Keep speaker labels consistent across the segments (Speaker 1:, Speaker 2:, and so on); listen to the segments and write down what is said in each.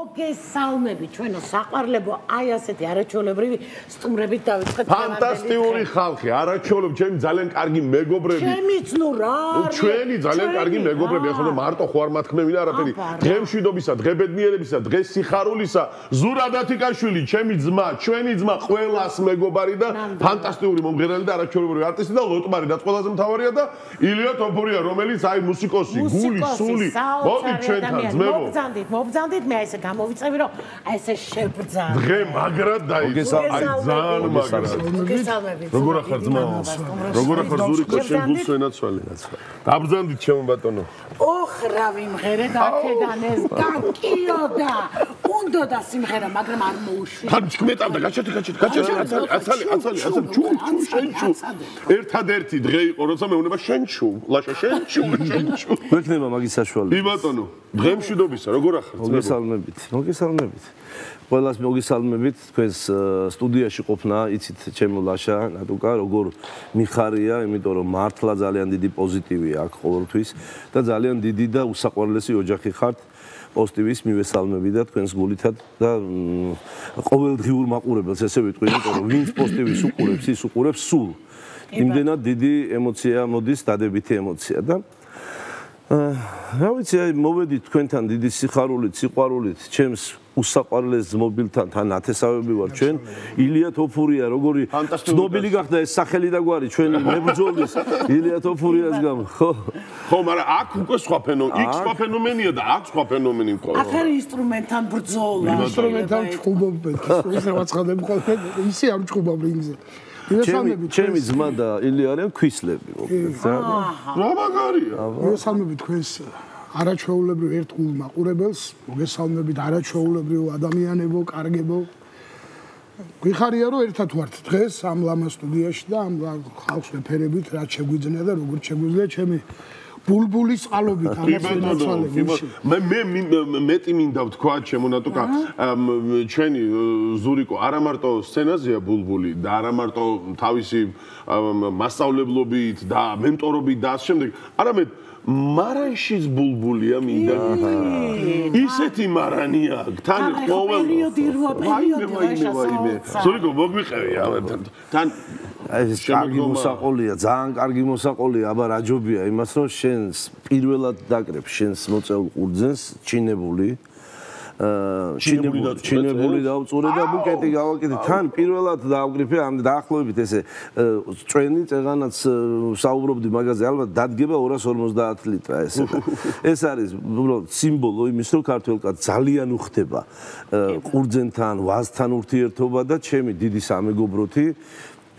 Speaker 1: მოგესალმები ჩვენო საყვარლებო, აი ასეთი არაჩვეულებრივი სტუმრებით დავიწყეთ.
Speaker 2: ფანტასტიკური ხალხი, არაჩვეულებრივი, ჩემი ძალიან კარგი მეგობრები.
Speaker 1: ჩემიც ნუ რა არის?
Speaker 2: ჩვენი ძალიან კარგი მეგობრები, ახლა მარტო ხო არ მათქმევინა არაფერი. დღემშვიდობისა, დღებედნიერებისა, დღეს სიხარულისა, ზურა დათიკაშვილი, ჩემი ძმა, ჩვენი ძმა, ყველას მეგობარი და ფანტასტიკური მომღერალი და არაჩვეულებრივი არტისტი და ლოტმარი და ყველაზე მთავარია და ილია თოფურია, რომელიც აი მუსიკოსი, გული, სული. მოდით ჩვენთან ძმებო.
Speaker 1: მობრძანდით მე ესე გამოვიწევი რომ აი ესე შევბრძან.
Speaker 2: დღე მაგრად დაიწყო. აი ძალიან მაგრად.
Speaker 1: მოგესალმებით.
Speaker 2: როგორ ახარ ძმაო? როგორ ახარ ზურიკო შენ გულს ვენაცვალე. დაბრძანდით ჩემო ბატონო.
Speaker 1: ოხ რა ვიმღერე და აქედან ეს გაკიოდა. უნდა სიმღერა, მაგრამ არ მოუშვი.
Speaker 2: თან ჩქმეტავდა, გაჩათი, აცალი, შენ ჩუ. ერთადერთი დღე იყო, როცა მეუნება შენ ჩუ. ლაშა შენ ჩუ.
Speaker 3: გვექნება მაგის საშუალება.
Speaker 2: ი ბატონო, დღემშვიდობისა, როგორ ახარ?
Speaker 3: მოგესალმებით. ყველას მოგესალმებით თქვენს სტუდიაში ყოფნა, იცით ჩემო ლაშა, ნატუკა, როგორ მიხარია, იმიტომ რომ მართლა ძალიან დიდი პოზიტივია აქ ყოველთვის და ძალიან დიდი და უსაყვარლესი ოჯახი ხართ. პოზიტივის მივესალმები და თქვენს გულითად და ყოველდღიურ მაყურებელს ესე ვიტყვი, იმიტომ რომ ვინც პოზიტივის უყურებს, ის უყურებს სულ. იმდენად დიდი ემოცია მოდის, დადებითი ემოცია და რა ვიცი, აი მოვედით თქვენთან დიდი სიხარულით, სიყვარულით, ჩემს უსაყვარლეს ძმობილთან თან ათესავები ვარ ჩვენ. ილია თოფურია, როგორი ცნობილი გახდა ეს სახელი და გვარი ჩვენი მებრძოლის ილია თოფურიას გამო, ხო?
Speaker 2: ხო, მაგრამ აქ უკვე სხვა ფენომენი, იქ სხვა ფენომენია და აქ სხვა ფენომენი მყავს.
Speaker 1: აქ არის ინსტრუმენტთან ბრძოლა.
Speaker 4: ინსტრუმენტთან ჩხუბობენ, ისე ვაცხადებ ხოლმე, ისე არ ჩხუბობ რინგზე.
Speaker 3: ჩემი ძმა და ილია არიან ქვისლები, მოკლედ.
Speaker 2: რა მაგარია.
Speaker 4: მოგესალმებით თქვენს არაჩვეულებრივ ერთგულ მაყურებელს, მოგესალმებით არაჩვეულებრივ ადამიანებო, კარგებო. გვიხარია რომ ერთად ვართ დღეს ამ ლამა სტუდიაში და ამ ხალხს ვეფერებით, რაც შეგვიძლია და როგორც შეგვიძლია ჩემი ბულბულის წყალობით ამას ვენაცვალებ.
Speaker 2: მე მეტი მინდა ვთქვა ჩემო ნატუკა, ჩვენი ზურიკო არა მარტო სცენაზეა ბულბული და არა მარტო თავისი მასწავლებლობით და მენტორობით და ამ შემდეგ, არამედ მარანშიც ბულბულია მინდა. ისეთი მარანია, თან ყოველ
Speaker 1: პერიოდი.
Speaker 2: ზურიკო მოგვიყევი თან
Speaker 3: ეს კარგი მოსაყოლია, ძალიან კარგი მოსაყოლია, აბა რა ჯობია იმას რომ შენს პირველად დაკრებ შენს მოწეულ ყურძენს ჩინებული დავწურე და ბუკეტი გავაკეთე. თან პირველად დავგრიფე ამ დაახლოებით ესე წვენი წეღანაც საუბრობდი მაგაზე, ალბათ დადგება 250 ლიტრა ესე. ეს არის უბრალოდ სიმბოლო იმის, რომ ქართველ კაცს ძალიან უხდება ყურძენთან, ვაზთან ურთიერთობა და ჩემი დიდი სამეგობროთი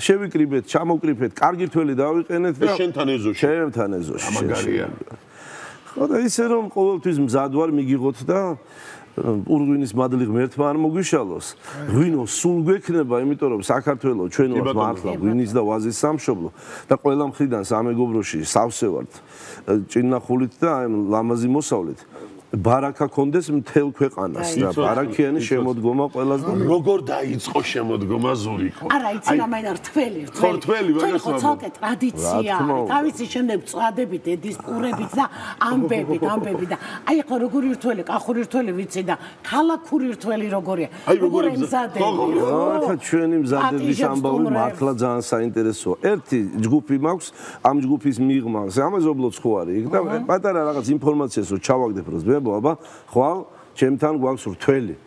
Speaker 3: შევიკრიბეთ, ჩამოვკრიფეთ, კარგი რთველი დავიყენეთ და
Speaker 2: შენთან ეზოში.
Speaker 3: ჩემთან ეზოში.
Speaker 2: მაგარია.
Speaker 3: ხო და ისე რომ ყოველთვის მზად ვარ მიგიღოთ და ურღვინის მადლი ღმერთმა არ მოგვიშალოს. ღვინო სულ გვექნება, იმიტომ რომ საქართველოს ჩვენ ვართ მართლა ღვინის და ვაზის სამშობლო და ყველა მხრიდან სამეგობროში სავსე ვართ ჭინახულით და აი ლამაზი მოსავლით. ბარაკა კონდეს მთელ ქვეყანას და ბარაკიანი შემოდგომა ყველას და
Speaker 2: როგორ დაიწყო შემოდგომა ზურიკო?
Speaker 1: არა, იცი რა მაინა რთველი.
Speaker 2: რთველი მაგას
Speaker 1: ვამბობ. ცალკე ტრადიცია. თავისი შემდეგ წვადები, დედის პურებით და ამბები და აი ხო როგორი რთველი, კახური რთველი ვიცი და ქალაქური რთველი როგორია. როგორ ემზადები.
Speaker 3: ხო, ჩვენი მზადების ამბავი მართლა ძალიან საინტერესოა. ერთი ჯგუფი მაქვს, ამ ჯგუფის მიღმა, ამაზობლოც ხო არის იქ და პატარა რაღაც ინფორმაციას რო ჩავაგდებ როს აბა ხვალ ჩემთან გვაქვს რთველი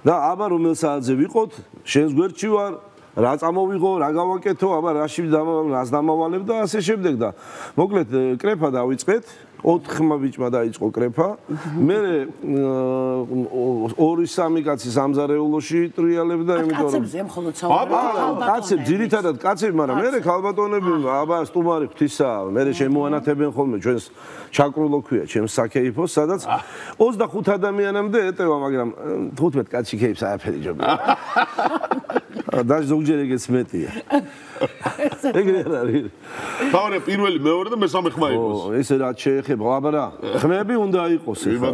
Speaker 3: და აბა რომელ საათზე ვიყოთ შენს გვერდში ვარ რა წამოვიღო რა გავაკეთო აბა რას დამავალებ და ასე შემდეგ და მოკლედ კრეფა დავიწყეთ 4 ხმა ბიჭმა დაიწყო კრეფა მე 2-3 კაცი სამზარეულოში ტრიალებდა იმიტომ რომ
Speaker 1: კაცებზე მხოლოდ საუბრობ
Speaker 3: კაცები ძირითადად კაცები მაგრამ მე ქალბატონები აბა სტუმარი ღვთისა მე შემოანათებენ ხოლმე ჩვენს ჩაკრულო ქვია ჩემს საკეიფოს სადაც 25 ადამიანამდე ეტევა მაგრამ 15 კაცი კეიფს არაფერი ჯობია და ზოგჯერ ეგეც მეტია ეგრე არ არის
Speaker 2: თავი პირველი მეორე და მესამე ხმა იყოს
Speaker 3: ესე რაც შეეხება აბა რა ხმები უნდა იყოს
Speaker 2: ეხლა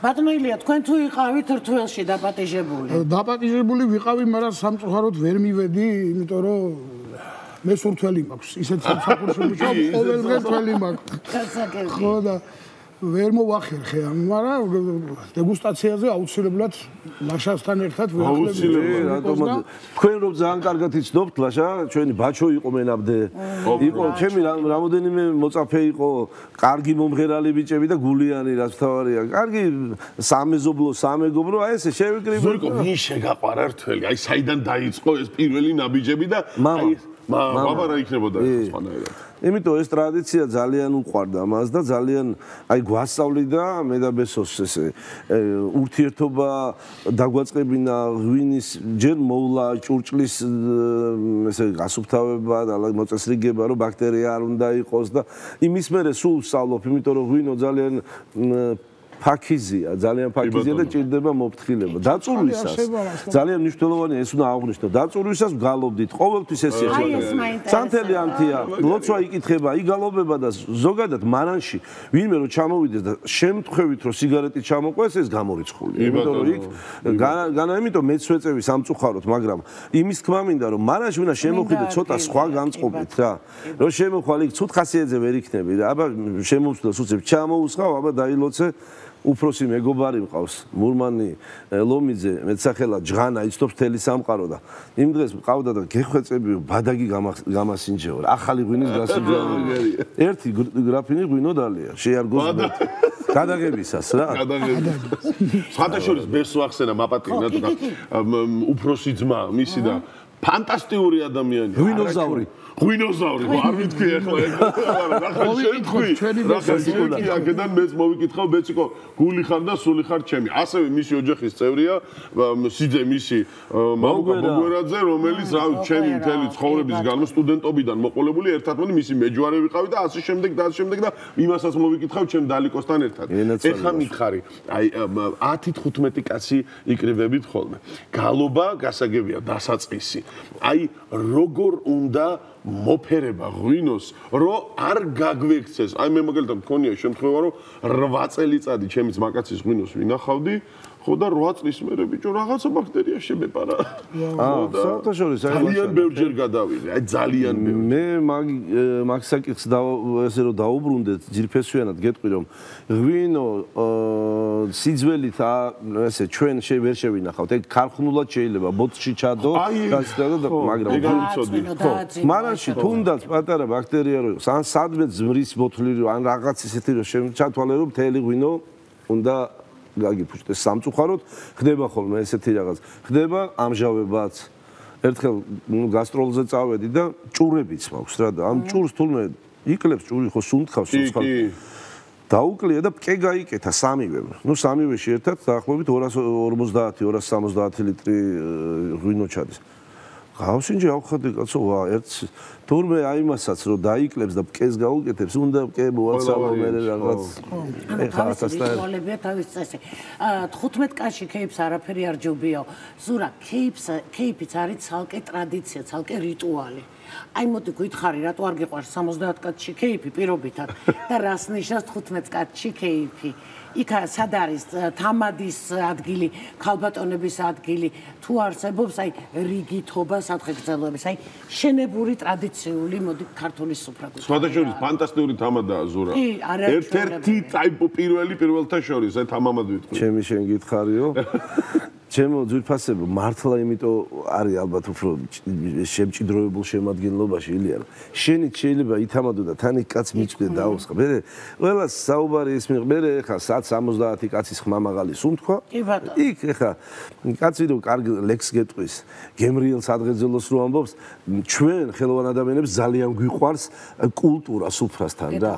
Speaker 1: ბატონო ილია თქვენ თუ იყავით რთველში დაპატიჟებული
Speaker 4: დაპატიჟებული ვიყავი მაგრამ სამწუხაროდ ვერ მივედი იმიტომ რომ მე სურთველი მაქვს ისეთ სამსახურში მუშაობ ყოველდღე თველი მაქვს ხო და ვერ მოვახერხე, მაგრამ დეგუსტაციაზე აუცილებლად ლაშასთან ერთად
Speaker 3: ვეახლები. თქვენ რომ ძალიან კარგად იცნობთ ლაშა, ჩვენი ბაჩო იყო მენაბდე. იყო ჩემი რამოდენიმე მოწაფე იყო, კარგი მომღერალი ბიჭები და გულიანი რაც თავარია. კარგი სამეზობლო, სამეგობრო, აი ესე შევიკრიბე.
Speaker 2: ზურიკო, ვინ შეგაყარა რთველი? აი საიდან დაიწყო ეს პირველი ნაბიჯები და აი მამა რა იქნებოდა სხვანაირად.
Speaker 3: იმიტომ ეს ტრადიცია ძალიან უყვარდა მას და ძალიან აი გვასწავლიდა მე და ბესოს ესე ურთიერთობა დაგვაწყებინა ღვინის ჯერ მოვლა ჭურჭლის ესე გასუფთავება და მოწესრიგება რომ ბაქტერია არ უნდა იყოს და იმის მერე სულ ვსწავლობ იმიტომ რომ ღვინო ძალიან ფაქიზია, ძალიან ფაქიზია და ჭირდება მოფრთხილება. დაწურვისას ძალიან მნიშვნელოვანია ეს უნდა აღვნიშნო. დაწურვისას ვგალობდით ყოველთვის ეს შეხედა. სანთელი ამთია, ლოცვა იკითხება, იგალობება და ზოგადად მარანში ვინმე რომ ჩამოვიდეს და შემთხვევით რომ სიგარეტი ჩამოყვეს ეს გამორიცხული. იმიტომ რომ იქ იმიტომ მეც ვეწევი სამწუხაროდ, მაგრამ იმის თქმა მინდა რომ მარანში უნდა შემოხვიდე ცოტა სხვა განწყობით რა. რომ შემოხვალ იქ ცუდ ხასიათზე ვერ იქნები რა. აბა შემოვსვლას უცებ ჩამოუსხავ, აბა დაილოცე უფროსი მეგობარი მყავს მურმანი ლომიძე მეცახელა ჯღანა იცნობს მთელი სამყარო და იმ დღეს მყავდა და გეხვეწები ბადაგი გამასინჯეო ახალი ღვინის გასინჯეო ერთი გრაფინი ღვინო დალია შეარგოს გადაღებისას რა
Speaker 2: სხვადასხვა ბეს ვახსენა მაპატინა და უფროსი ძმა მისი და ფანტასტიკური ადამიანია ღვინოზავრი არ მითქვი ახლა რა შევიტყვი რა შევიტყვი აქედან მეც მოვიკითხავ ბეციკო გული ხარ და სული ხარ ჩემი ასევე მისი ოჯახის წევრია სიძე მისი მამუკა ბოგორაძე რომელიც რა ჩემი მთელი ცხოვრების განმავლობაში სტუდენტობიდან მოყოლებული ერთად მოდი მისი მეჯვარე ვიყავი და ასე შემდეგ და იმასაც მოვიკითხავ ჩემ დალიკოსთან ერთად ეხლა მითხარი აი 10-15 კაცი იკრიბებით ხოლმე გალობა გასაგებია დასაწყისი აი როგორ უნდა მოფერება ღვინოს რომ არ გაგვექცეს აი მე მაგალითად მქონია შემთხვევა რომ 8 წელიწადი ჩემი ძმაკაცის ღვინოს ვინახავდი ხო და 8 წლის მერე ბიჭო რაღაცა ბაქტერია შემეპარა
Speaker 3: საერთაშორისო
Speaker 2: ძალიან ბევრჯერ გადავიდე აი ძალიან ბევრი
Speaker 3: მე მაგსაკითხს ესე რომ დაუბრუნდეთ ძირფესვიანად გეტყვი რომ ღვინო სიძველით ესე ჩვენ ვერ შევინახავთ ეგ ქარხნულად შეიძლება ბოთლში ჩადო მაგრამ მარანში თუნდაც პატარა ბაქტერია რო ან სადმე ზმრის ბოთლი ან რაღაც ისეთი რომ ჩათვალე რომ მთელი ღვინო უნდა გაგიფუჭდეს სამწუხაროდ ხდება ხოლმე ესეთი რაღაც ხდება ამჟავებაც ერთხელ გასტროლზე წავედი და ჭურებიც მაქვს რა და ამ ჭურს თულმე იკლებს ჭური ხო სუნთქავს სულ დაუკლია და პკე გაიკეთა სამივე ნუ სამივეში ერთად დაახლოებით 250-270 ლიტრი ღვინო ჩადის გავსინჯე ავხადი კაცო ვა ერთს თურმე აიმასაც რომ დაიკლებს და პკეს გაუკეთებს უნდა პკე მოაცალო მე რაღაც
Speaker 1: ეხლა ასწავლებია თავის წესი 15 კაცში кейფს არაფერი არ ჯობიაო ზურა кейფიც არის ცალკე ტრადიცია ცალკე რიტუალი აი მოდი გითხარი რატო არ გიყვარს 70 კაცში кейფი პირობითად და რას ნიშნავს 15 კაცში кейფი იქა სად არის თამადის ადგილი, ქალბატონების ადგილი, თუ არსებობს აი რიგითობა სათხეგრძელოების, აი შენებური ტრადიციული მოდი ქართული სუფრა.
Speaker 2: სხვადასხვა ფანტასტიკური თამადაა ზურა. ერთ-ერთი პირველთა შორის აი თამამად ვიტყვი.
Speaker 3: ჩემი შენ გითხარიო? ჩემო ძვირფასებო მართლა იმიტომ არის ალბათ უფრო შემჭიდროებულ შემადგენლობაში ილია რომ შენით შეიძლება ითამადო და თან იქ კაც მიჭდე დაუსხა მე ყველა საუბარი ის მე ხა 70 კაცის ხმა მაღალი სუნთქვა იქ ხა კაცი რომ კარგი ლექს გეტყვის გემრიელ სადღეძელოს რო ამბობს ჩვენ ხელოვან ადამიანებს ძალიან გვიყვარს კულტურა სუფრასთან რა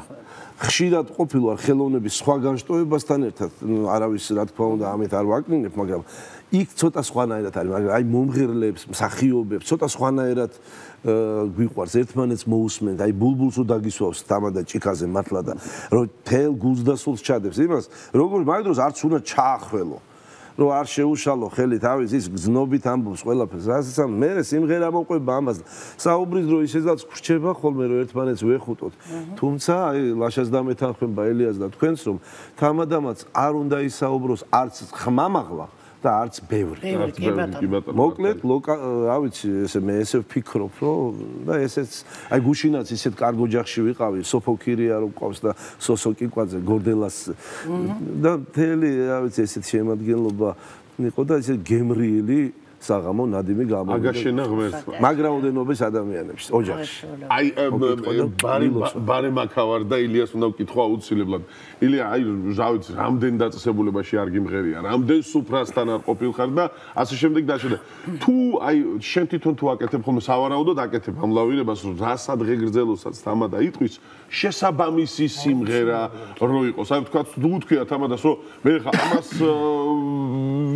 Speaker 3: ხშირად ყოფილვარ ხელოვნების სხვა განშტოებასთან ერთად არავის რა თქმა უნდა ამით არ ვაკნინებ მაგრამ იქ ცოტა სხვანაირად არის მაგრამ აი მომღერლებს მსახიობებს ცოტა სხვანაირად გვიყვარს ერთმანეთს მოусმენთ აი ბულბულს უდაგისვავს თამა და ჭიქაზე მართლა და რომ თელ გულს და სულს ჩადებს იმას როგორ მაგ დროს არც უნდა ჩაახველო რომ არ შეუშალო ხელი თავის ის გზნობით ამბობს ყველაფერს რასაც მე სიმღერა მოყვება ამას საუბრის დრო ისედაც ხრჩება ხოლმე რომ ერთმანეთს ვეხუტოთ თუმცა აი ლაშას დამეთანხმება ელიას და თქვენს რომ თამადამაც არ უნდა ისაუბროს არც ხმამაღლა და და არც ბევრი. მოკლედ, რა ვიცი, ესე მე ესე ვფიქრობ, რომ და ესეც აი გუშინაც ისეთ კარგ ოჯახში ვიყავი, სოფო ქირია რო ყავს და სოსო კიკვაძე გორდელას და მთელი რა ვიცი ესეთ შემადგენლობა იყო და ესე გემრიელი საღამო ნადიმი გამოვიდა.
Speaker 2: აგაშენა ღმერთმა.
Speaker 3: მაგრაოდენობის ადამიანებში ოჯახში.
Speaker 2: აი ბარე მაქავარ და ილიას უნდა ვკითხო აუცილებლად. ილია, აი რა ვიცი, რამდენ დაწესებულებაში არ გიმღერია, რამდენ სუფრასთან არ ყოფილხარ და ასე შემდეგ და ასე. თუ აი შენ თვითონ თუ აკეთებ ხოლმე სავარაუდოდ აკეთებ ამ ლავირებას, რომ რასად ღეგრძელოსაც თამადა იტყვის, შესაბამისი სიმღერა რო იყოს. აი თქვა თუ თქვია თამადას, რომ მე ხა ამას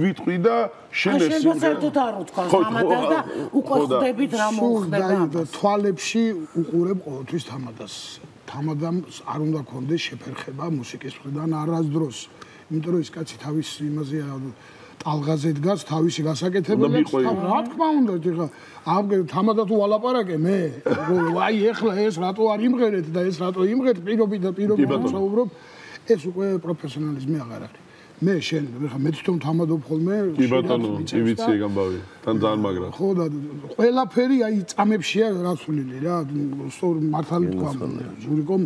Speaker 2: ვიტყვი და შენ ეს სიმღერა
Speaker 1: არ უთქვას თამადას და უკვე ხვდებით რა მოხდება.
Speaker 4: თვალებში უყურებ ყოველთვის თამადას. თამადამ არ უნდა კონდეს შეფერხება მუსიკის მხრიდან არასდროს. იმიტომ რომ ის კაცი თავის იმაზე ტალღაზე დგას, თავისი გასაკეთებელი აქვს. რა თქმა უნდა, ეხლა თამადა თუ ვალაპარაკე მე, აი ეხლა ეს რატო არ იმღერეთ და ეს რატო იმღერეთ, პირობით საუბრობ, ეს უკვე პროფესიონალიზმი აღარ არის. მე შენ ხა მე თვითონ თამადობ ხოლმე
Speaker 2: კი ბატონო ივიცი ეგ ამბავი თან ძალიან მაგრა
Speaker 4: ხო და ყველაფერი აი წამებშია რაცვლილი რა სწორ მართალი თქვა ზურიკომ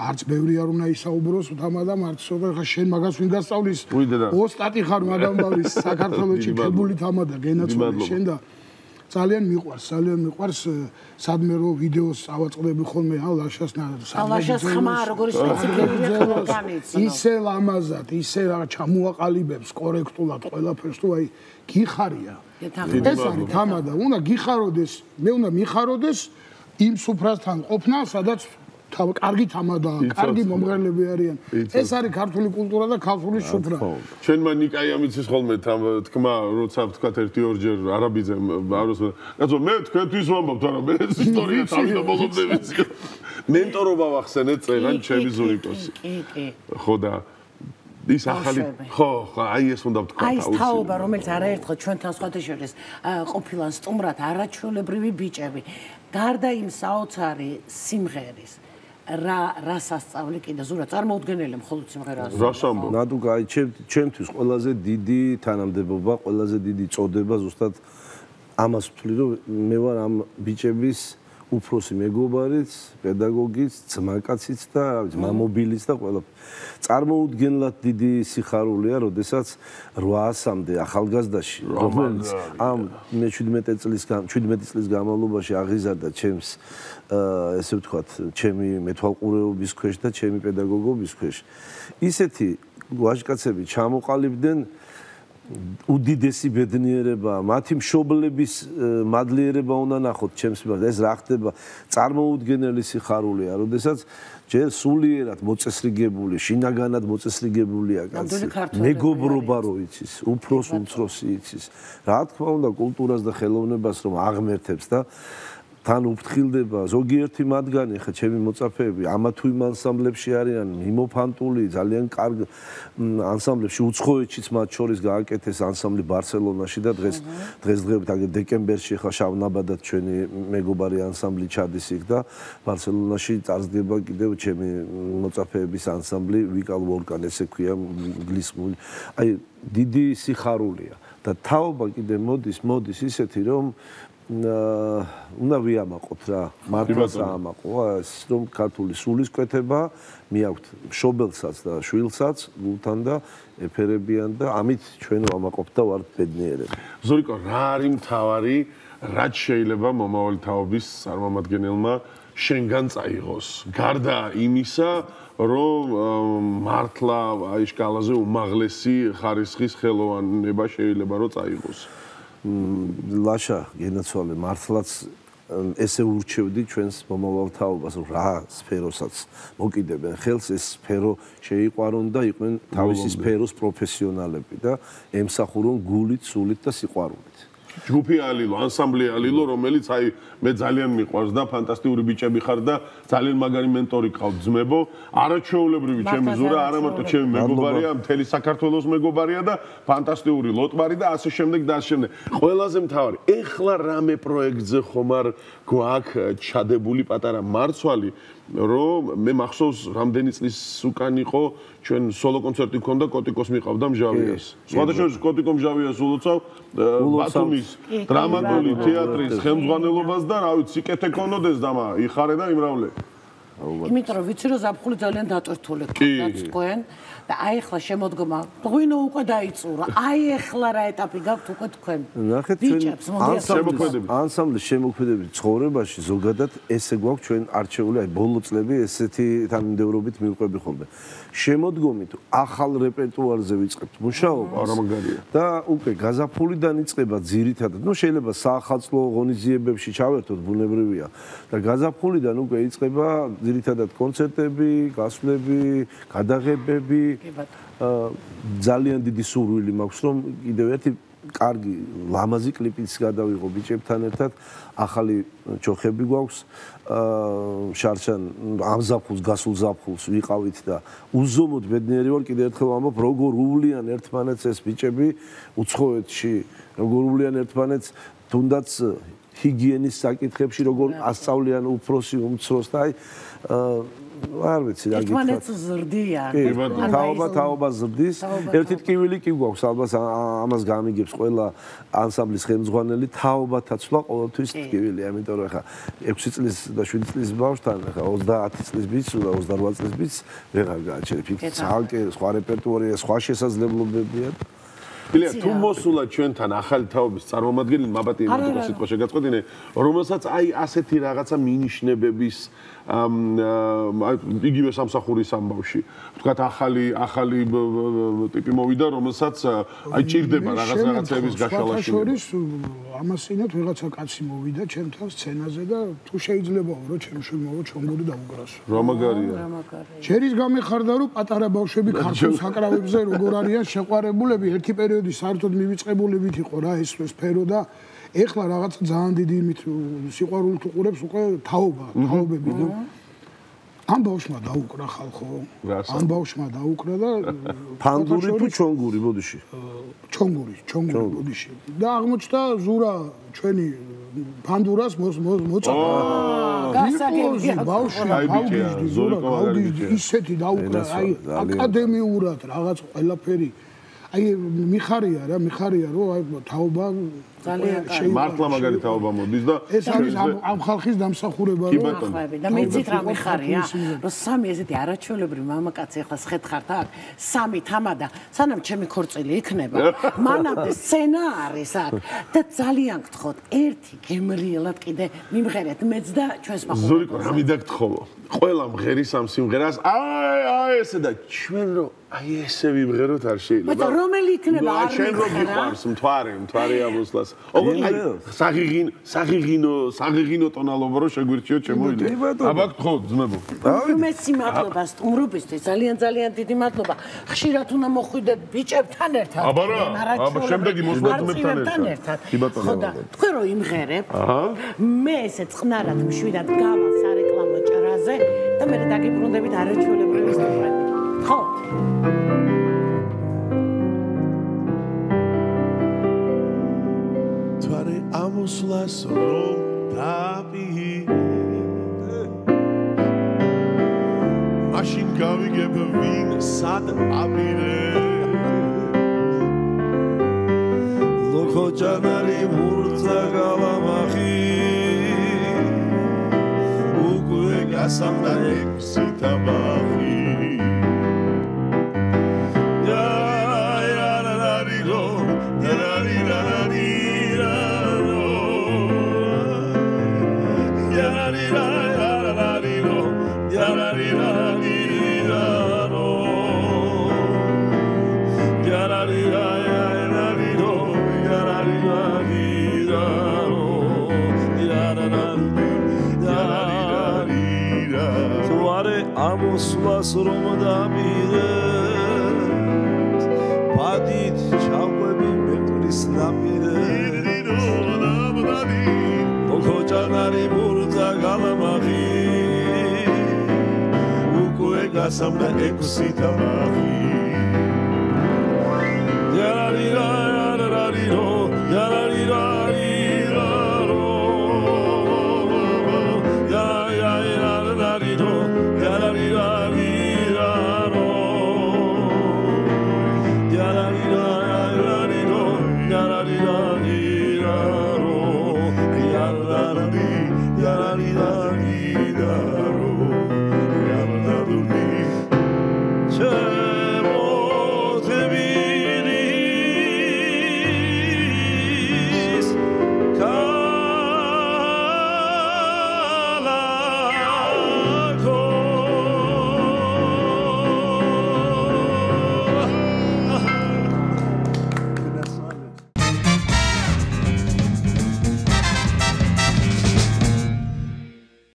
Speaker 4: არც ბევრი არ უნდა ისაუბროს თამადამ არც სოღა ხა შენ მაგას ვინ გასწავლის ოსტატი ხარ მაგამბავის საქართველოში ქებული თამადა გენაცვლილი შენ და ძალიან მიყვარს სადმე რო ვიდეოს ავაწყდები ხოლმე ლაშასთან
Speaker 1: ლაშას ხმა როგორი სპეციფიკურია განიცნო
Speaker 4: ისე ლამაზად ისე რა ჩამოაყალიბებს კორექტულად ყველაფერს თუ აი გიხარია ეს არის თამადა უნდა გიხაროდეს მე უნდა მიხაროდეს იმ სუფრასთან ყოფნა სადაც კარგი თამადა კარგი მომღერლები არიან ეს არის ქართული კულტურა და ქართული სუფრა
Speaker 2: ჩვენმა ნიკაიამიცის ხოლმე თქმა როცა ვთქვათ ერთი ორჯერ არაბიძემ აროს კაცო მე თქვენთვის ვამბობ თორემ მე ეს ისტორია თავი და ბოლომდე ვიცი მენტორობა ვახსენეთ წეგან ჩემი ზურიკოსი ხო და ის ახალი ხო აი ეს უნდა ვთქვა
Speaker 1: აი ეს თაობა რომელიც არაერთხელ ჩვენთან სხვადასხვა ყოფილან სტუმრად არაჩვეულებრივი ბიჭები გარდა იმ საოცარი სიმღერის რა სასწავლი კიდე ზურა წარმოუდგენელი მხოლოდ სიმღერაა
Speaker 2: რას ამბობ
Speaker 3: ნადუგა აი ჩემთვის ყველაზე დიდი თანამდებობა ყველაზე დიდი წოდება ზუსტად ამას ვთვლი რომ მე ვარ ამ ბიჭების უფროსი მეგობარიც პედაგოგიც ძმაკაციც და რა ვიცი მამობილიც და ყველა წარმოუდგენლად დიდი სიხარულია როდესაც 800-მდე ახალგაზრდაში რომელიც ამ მე 17 წლის განმავლობაში აღიზარდა ჩემს ესე ვთქვათ ჩემი მეთვალყურეობის ქვეშ და ჩემი პედაგოგობის ქვეშ ისეთი ვაჟკაცები ჩამოყალიბდნენ უდიდესი ბედნიერება, მათი მშობლების მადლიერება უნდა ნახოთ ჩემს მიმართ. ეს რა ხდება? წარმოუდგენელი სიხარულია, როდესაც ჯერ სულიერად მოწესრიგებული, შინაგანად მოწესრიგებულია კაცი. მეგობრობა რო იცის, უფროს უმცროსი იცის. რა თქმა უნდა, კულტურას და ხელოვნებას რომ აღმერთებს და თან უფრთხილდება ზოგიერთი მათგანი, ხა ჩემი მოწაფეები, ამა თუ იმ ანსამბლებში არიან მიმოფანტული, ძალიან კარგ ანსამბლებში, უცხოეთშიც მათ შორის გააკეთეს ანსამბლი ბარსელონაში და დღესდღეობით აგერ დეკემბერში ხა შავნაბადად ჩვენი მეგობარი ანსამბლი ჩადის იქ და ბარსელონაში წარსდგება კიდევ ჩემი მოწაფეების ანსამბლი ვიკალ ვოლკან ესე ქვია ინგლისური. აი დიდი სიხარულია და თაობა კიდე მოდის ისეთი რომ უნდა ვიამაყოთ რა მართლაც აამაყო ეს რომ ქართული სულისკვეთება მიაქვთ მშობელსაც და შვილსაც გულთან და ეფერებიან და ამით ჩვენ ვამაყობთ და ვართ ბედნიერები
Speaker 2: ზურიკო რა არის მთავარი რაც შეიძლება მომავალი თაობის წარმომადგენელმა შენგან წაიღოს გარდა იმისა რომ მართლა აი სკალაზე უმაღლესი ხარისხის ხელოვანება შეიძლება რომ წაიღოს
Speaker 3: ლაშა გენაცვალე მართლაც ესე ურჩევდი ჩვენს მომავალ თაობას რომ რა სფეროსაც მოკიდებენ ხელს ეს სფერო შეიყვარონ და იყვნენ თავისი სფეროს პროფესიონალები და ემსახურონ გულით, სულით და სიყვარულით.
Speaker 2: ჯგუფი ალილო, ანსამბლი ალილო, რომელიც აი მე ძალიან მიყვარს და ფანტასტიკური ბიჭები ხარ და ძალიან მაგარი მენტორი ყავთ ძმებო. არაჩვეულებრივი ჩემი ზურა, არა მარტო ჩემი მეგობარია, მთელი საქართველოს მეგობარია და ფანტასტიკური ლოტბარი და ასე შემდეგ და ასე შემდეგ. ყველაზე მთავარი, ეხლა რამე პროექტზე ხომ არ გვაქვს ჩადებული პატარა მარცვალი, რომ მე მახსოვს რამდენი წლის უკან იყო ჩვენ სოლო კონცერტი გქონდა კოტიკოს მიყავდა მჟავიას. სხვადასხვა კოტიკო მჟავიას ულოცავ ბათუმის დრამატული თეატრის ხელმძღვანელობას და რა ვიცი სიკეთე ქონოდეს და იხარე და იმრავლე.
Speaker 1: იმიტომ რომ ვიცი რომ ზაფხული ძალიან დატვირთული გქონდათ თქვენ და აი ახლა შემოდგომა ღვინო უკვე დაიწურა. აი ახლა რა ეტაპი გაქვთ უკვე თქვენ.
Speaker 3: ნახეთ ანსამბლის შემოქმედების ცხოვრებაში ზოგადად ესე გვაქვს ჩვენ არჩეული აი ბოლო წლები ესეთი თანმიმდევრობით მივყვები ხოლმე. შემოდგომით ახალ რეპერტუარზე ვიწყებთ მუშაობას.
Speaker 2: არა მაგარია.
Speaker 3: და უკვე გაზაფხულიდან იწყება ძირითადად, ну შეიძლება საახალწლო ღონისძიებებში ჩავერთოთ, ბუნებრივია. და გაზაფხულიდან უკვე იწყება ძირითადად კონცერტები, გასვლები, გადაღებები. ძალიან დიდი სურვილი მაქვს რომ კიდევ ერთი კარგი ლამაზი კლიპიც გადავიღო ბიჭებთან ერთად. ახალი ჩოხები გვაქვს. შარშან ამ ზაფხულს გასულ ზაფხულს ვიყავით და უზომოდ ბედნიერი ვარ კიდევ ერთხელ ვამბობ როგორ უვლიან ერთმანეთს ეს ბიჭები უცხოეთში როგორ უვლიან ერთმანეთს თუნდაც ჰიგიენის საკითხებში როგორ ასწავლიან უფროსი უმცროს და აი არ ვიცი რა გითხრათ.
Speaker 1: ერთმანეთს ზრდიან.
Speaker 3: თაობა ზრდის. ერთი ტკივილი კი გვაქვს ალბათ ამას გამიგებს ყველა ანსამბლის ხელმძღვანელი თაობათაცვლა ყოველთვის ტკივილი. ამიტომ რომ ხა 6 წლის და 7 წლის ბავშვთან ხა 30 წლის ბიჭს და 28 წლის ბიჭს ვეღარ გააჩერებ. იქ ცალკე სხვა რეპერტუარია, სხვა შესაძლებლობებია.
Speaker 2: ბილია თუ მოსულა ჩვენთან ახალი თაობის წარმომადგენელი მაბატი იმითო სიტყვა შეგაწყვეტინე, რომელსაც აი ასეთი რაღაცა მინიშნებების იგივე სამსახურის ამბავში. ვთქვათ ახალი ტიპი მოვიდა, რომელსაც აი ჭირდება რაღაცების გაშალაში.
Speaker 4: შორის ამასინათ ვიღაცა კაცი მოვიდა ჩემთან სცენაზე და თუ შეიძლებაო რომ ჩემში მოვა ჩონგური დაუგრასო.
Speaker 2: რა მაგარია.
Speaker 4: ჯერის გამეხარდა რომ პატარა ბავშვები ქართულ საკრავებზე როგორ არიან შეყვარებულები, ერთი პერიოდი საერთოდ მივიწყებულებით იყო რა ეს სფერო და ეხლა რაღაცა ძალიან დიდი იმით სიყვარულით უყურებს უკვე თაობები და ამ ბავშვმა დაუკრა ხალხო ამ ბავშვმა დაუკრა და
Speaker 3: ფანდური თუ ჩონგური ბოდიში
Speaker 4: ჩონგური ბოდიში და აღმოჩნდა ზურა ჩვენი ფანდურას მოწადა გასაგებია ბავშვი ზურა ისეთი დაუკრა აი აკადემიურად რაღაც ყველაფერი აი მიხარია რომ აი თაობა
Speaker 1: ძალიან
Speaker 2: მართლა მაგარი თაობა მოდის და
Speaker 4: ეს არის ამ ხალხის დამსახურება
Speaker 1: რომ და მეცით რა მიხარია რომ სამი ესეთი არაჩვეულებრივი მამაკაცი ახლა სხეთხართ აქ სამი თამადა სანამ ჩემი ქორწილი იქნება მანამდე სცენა არის აქ და ძალიან გთხოვთ ერთი გემრიელად კიდე მიმღერეთ მეც და ჩვენს მახვილებს
Speaker 2: ზურიკო რა მიდაგთხოვო ყველა მღერის ამ სიმღერას აი ესე და ჩვენ რომ აი ესე ვიმღეროთ არ შეიძლება
Speaker 1: მაგრამ რომელი იქნება არ
Speaker 2: შენ რო გიყვარს მთვარე აბოსლას საღიღინო ტონალობა რო შეგვირჩიო ჩემოიდე აბა გთხოვთ ძმებო
Speaker 1: უმეტი მადლობა სტუმრობისთვის ძალიან დიდი მადლობა ხშირად უნდა მოხვიდეთ ბიჭებთან ერთად
Speaker 2: აბა შემდეგი მოსვლა ერთად
Speaker 1: ხოდა თქვენ რო იმღერებ მე ესე წყნარად მშვიდად გავალ სარეკლამო ჭრაზე და მე დაგიბრუნდებით არაჩვეულებრივი სტუმრები ხო
Speaker 5: თვარე ამოსვლას რომ დაპირე მაშინ გავიგებ ვინ სად აპირე ლოქო ჯანარი მურწა გალამახი უკვე გასამდა 6 თაბახი ამოსვლას რომ დაპირეს ბადით ჩავყვები მეტრის ნაპირეს გასამდა 6 თამახი. დიარარირა